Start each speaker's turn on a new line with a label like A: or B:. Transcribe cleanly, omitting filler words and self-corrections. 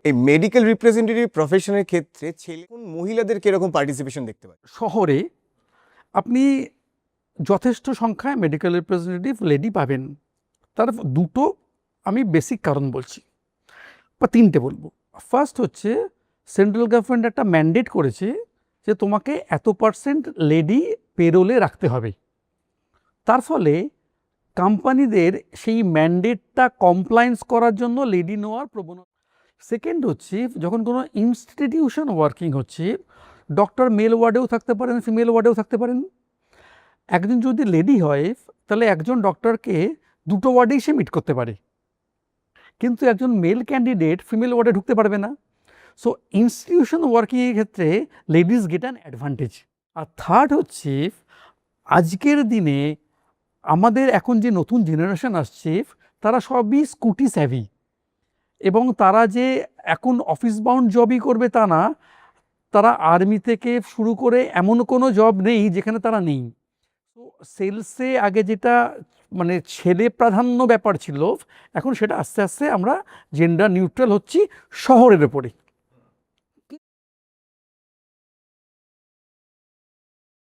A: এই medical representative প্রফেশনের ক্ষেত্রে ছেলে কোন মহিলাদের কিরকম পার্টিসিপেশন দেখতে পাই?
B: শহরে আপনি যথেষ্ট সংখ্যায় মেডিকেল রিপ্রেজেন্টেটিভ লেডি পাবেন। তার দুটো আমি বেসিক কারণ বলছি, বা তিনটে বলবো। ফার্স্ট হচ্ছে সেন্ট্রাল গভর্নমেন্ট একটা ম্যান্ডেট করেছে যে তোমাকে এত% লেডি পেরোলে রাখতে হবে। তার ফলে কোম্পানিদের সেই ম্যান্ডেটটা কমপ্লায়েন্স করার জন্য লেডি নেওয়ার প্রবণতা। সেকেন্ড হচ্ছে যখন কোনো ইনস্টিটিউশন ওয়ার্কিং হচ্ছে, ডক্টর মেল ওয়ার্ডেও থাকতে পারেন, ফিমেল ওয়ার্ডেও থাকতে পারেন। একজন যদি লেডি হয় তাহলে একজন ডক্টরকে দুটো ওয়ার্ডেই সে মিট করতে পারে, কিন্তু একজন মেল ক্যান্ডিডেট ফিমেল ওয়ার্ডে ঢুকতে পারবে না। সো ইনস্টিটিউশন ওয়ার্কিংয়ের ক্ষেত্রে লেডিস গেট অ্যান অ্যাডভান্টেজ। আর থার্ড হচ্ছে আজকের দিনে আমাদের এখন যে নতুন জেনারেশন আসছে তারা সবই স্কুটি স্যাভি, এবং তারা যে এখন অফিস বাউন্ড জবই করবে তা না, তারা আর্মি থেকে শুরু করে এমন কোনো জব নেই যেখানে তারা নেই। তো সেলসে আগে যেটা মানে ছেলে প্রাধান্য ব্যাপার ছিল, এখন সেটা আস্তে আস্তে আমরা জেন্ডার নিউট্রাল হচ্ছি শহরের ওপরে।